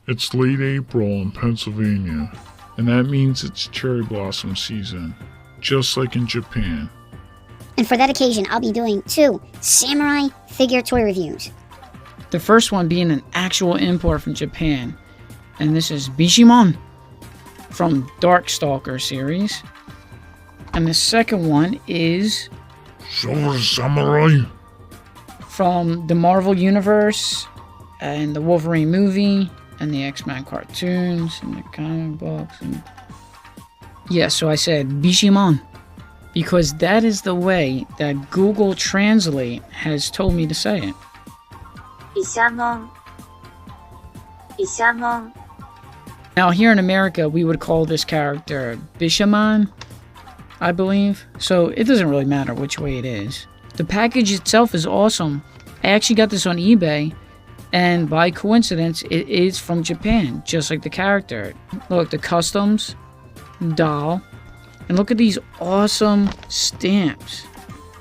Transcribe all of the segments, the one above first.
It's late April in Pennsylvania, and that means it's cherry blossom season, just like in Japan. And for that occasion, I'll be doing 2 samurai figure toy reviews. The first one being an actual import from Japan, and this is Bishamon from Darkstalkers series. And the second one is Silver Samurai from the Marvel Universe and the Wolverine movie and the X-Men cartoons and the comic books. And yeah, so I said Bishamon because that is the way that Google Translate has told me to say it. Bishamon. Bishamon. Now here in America, we would call this character Bishamon, I believe. So it doesn't really matter which way it is. The package itself is awesome. I actually got this on eBay, and by coincidence, it is from Japan, just like the character. Look, the customs, doll, and look at these awesome stamps.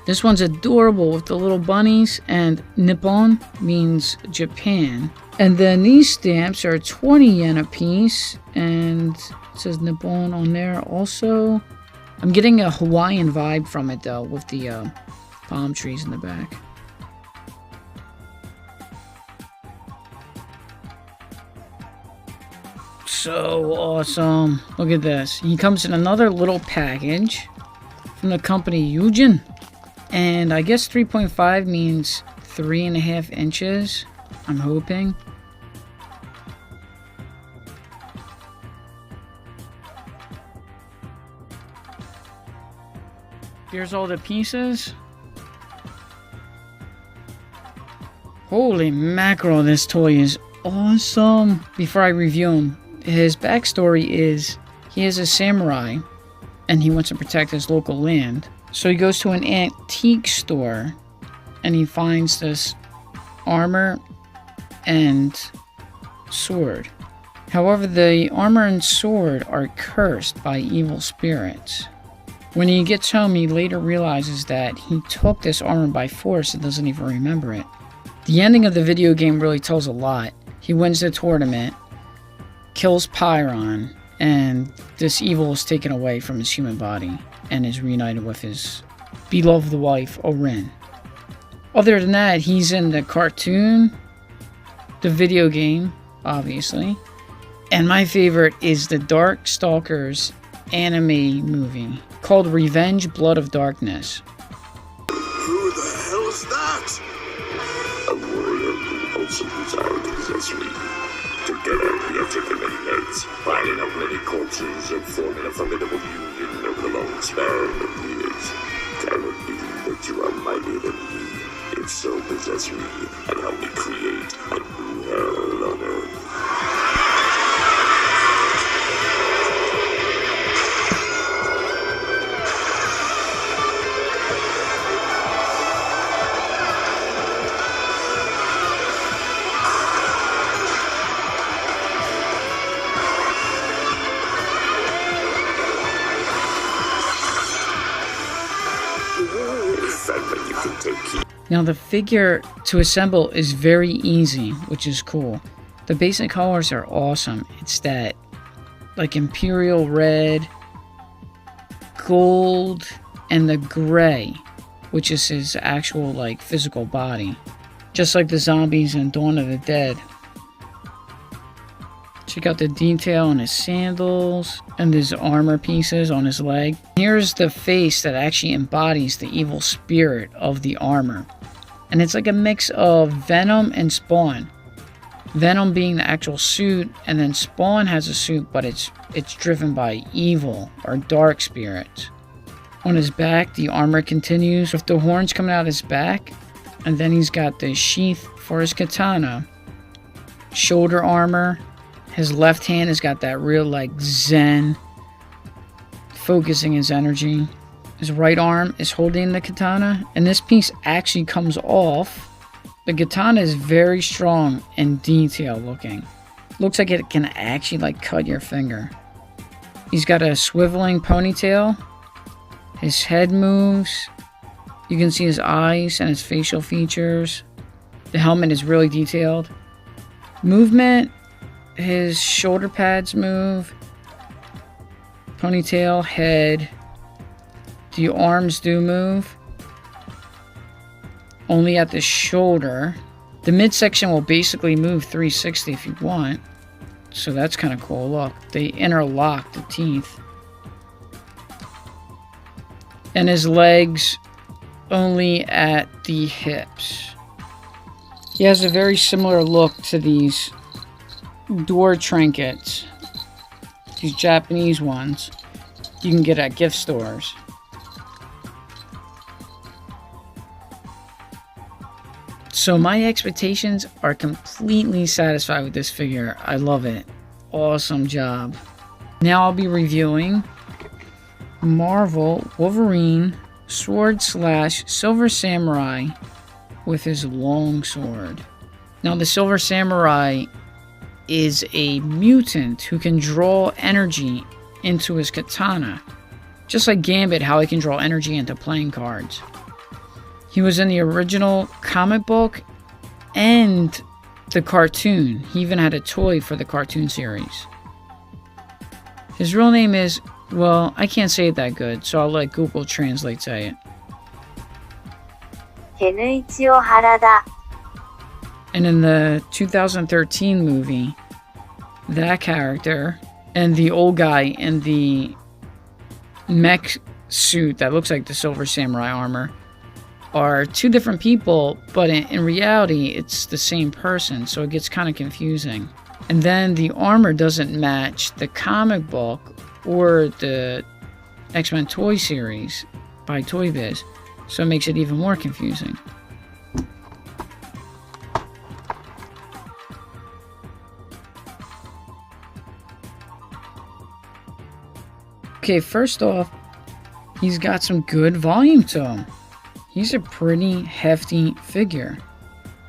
This one's adorable with the little bunnies, and Nippon means Japan. And then these stamps are 20 yen a piece, and it says Nippon on there also. I'm getting a Hawaiian vibe from it though, with the palm trees in the back. So awesome. Look at this. He comes in another little package from the company Yujin. And I guess 3.5 means 3.5 inches. I'm hoping. Here's all the pieces. Holy mackerel, this toy is awesome. Before I review him, his backstory is he is a samurai and he wants to protect his local land. So he goes to an antique store and he finds this armor and sword. However, the armor and sword are cursed by evil spirits. When he gets home, he later realizes that he took this armor by force and doesn't even remember it. The ending of the video game really tells a lot. He wins the tournament, kills Pyron, and this evil is taken away from his human body and is reunited with his beloved wife, Orin. Other than that, he's in the cartoon, the video game, obviously, and my favorite is the Darkstalkers anime movie called Revenge Blood of Darkness. Who the hell is that? A warrior who also desired to possess me. Together we have taken many heads, binding up many corpses and forming a formidable union over the long span of years. Can it be that you are mightier than he? If so, possess me and help me create a new hell on earth. Now the figure to assemble is very easy, which is cool. The basic colors are awesome. It's that like imperial red, gold, and the gray, which is his actual like physical body. Just like the zombies in Dawn of the Dead. Check out the detail on his sandals and his armor pieces on his leg. Here's the face that actually embodies the evil spirit of the armor. And it's like a mix of Venom and Spawn. Venom being the actual suit, and then Spawn has a suit, but it's driven by evil or dark spirits. On his back, the armor continues with the horns coming out his back, and then he's got the sheath for his katana. Shoulder armor. His left hand has got that real like zen, focusing his energy. His right arm is holding the katana, and this piece actually comes off. The katana is very strong and detailed looking. Looks like it can actually like cut your finger. He's got a swiveling ponytail. His head moves. You can see his eyes and his facial features. The helmet is really detailed. Movement his shoulder pads move. Ponytail, head. The arms do move. Only at the shoulder. The midsection will basically move 360 if you want. So that's kind of cool. Look, they interlock the teeth. And his legs only at the hips. He has a very similar look to these door trinkets. These Japanese ones you can get at gift stores. So my expectations are completely satisfied with this figure. I love it. Awesome job. Now I'll be reviewing Marvel Wolverine Sword / Silver Samurai with his long sword. Now the Silver Samurai is a mutant who can draw energy into his katana. Just like Gambit, how he can draw energy into playing cards. He was in the original comic book and the cartoon. He even had a toy for the cartoon series. His real name is, well, I can't say it that good, so I'll let Google Translate say it. Kenichio Harada. And in the 2013 movie, that character and the old guy in the mech suit that looks like the Silver Samurai armor are two different people, but in reality, it's the same person, so it gets kind of confusing. And then the armor doesn't match the comic book or the X-Men toy series by Toy Biz, so it makes it even more confusing. Okay, first off, he's got some good volume to him. He's a pretty hefty figure.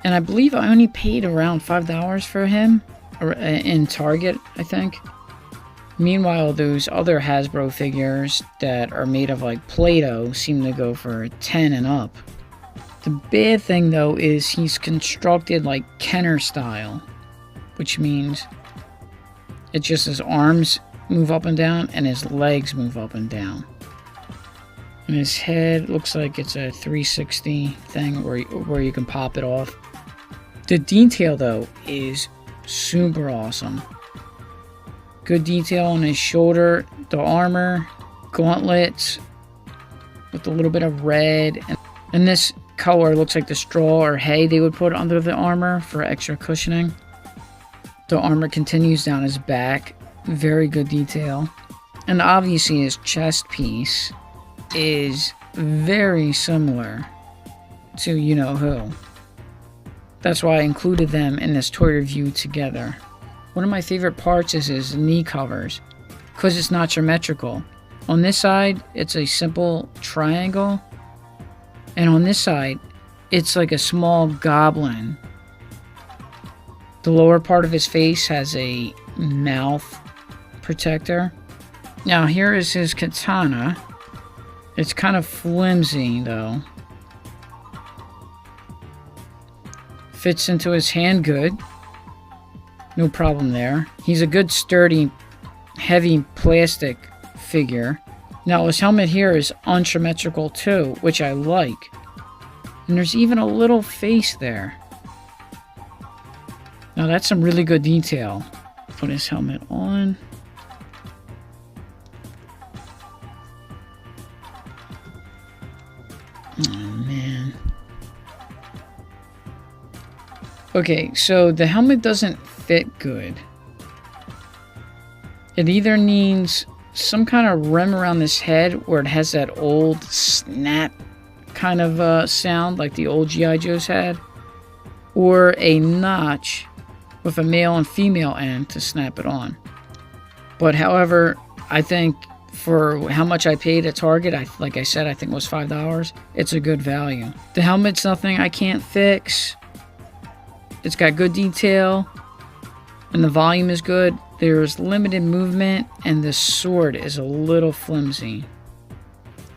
And I believe I only paid around $5 for him in Target, I think. Meanwhile, those other Hasbro figures that are made of like Play-Doh seem to go for 10 and up. The bad thing though is he's constructed like Kenner style, which means it's just his arms move up and down and his legs move up and down. And his head looks like it's a 360 thing where you can pop it off. The detail though is super awesome. Good detail on his shoulder, the armor, gauntlets with a little bit of red. And this color looks like the straw or hay they would put under the armor for extra cushioning. The armor continues down his back. Very good detail. And obviously his chest piece is very similar to you-know-who. That's why I included them in this toy review together. One of my favorite parts is his knee covers, because it's not symmetrical. On this side, it's a simple triangle, and on this side, it's like a small goblin. The lower part of his face has a mouth protector. Now here is his katana. It's kind of flimsy though. Fits into his hand good. No problem there. He's a good sturdy, heavy plastic figure. Now his helmet here is unsymmetrical too, which I like. And there's even a little face there. Now that's some really good detail. Put his helmet on. Oh man. Okay, so the helmet doesn't fit good. It either needs some kind of rim around this head where it has that old snap kind of sound like the old G.I. Joes had, or a notch with a male and female end to snap it on. But however, I think for how much I paid at Target, like I said, I think it was $5. It's a good value. The helmet's nothing I can't fix. It's got good detail, and the volume is good. There's limited movement, and the sword is a little flimsy.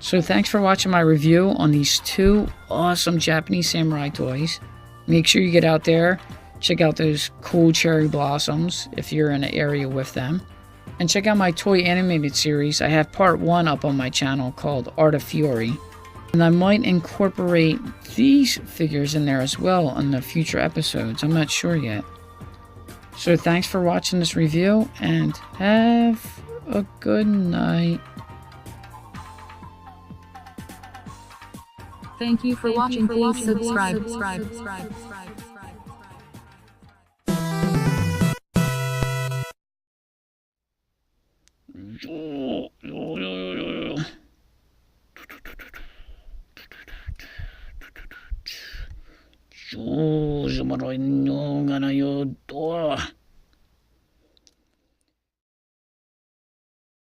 So thanks for watching my review on these two awesome Japanese samurai toys. Make sure you get out there Check out those cool cherry blossoms if you're in an area with them. And check out my toy animated series. I have part 1 up on my channel called Art of Fury. And I might incorporate these figures in there as well in the future episodes. I'm not sure yet. So thanks for watching this review and have a good night. Thank you for watching. Please subscribe. Yo,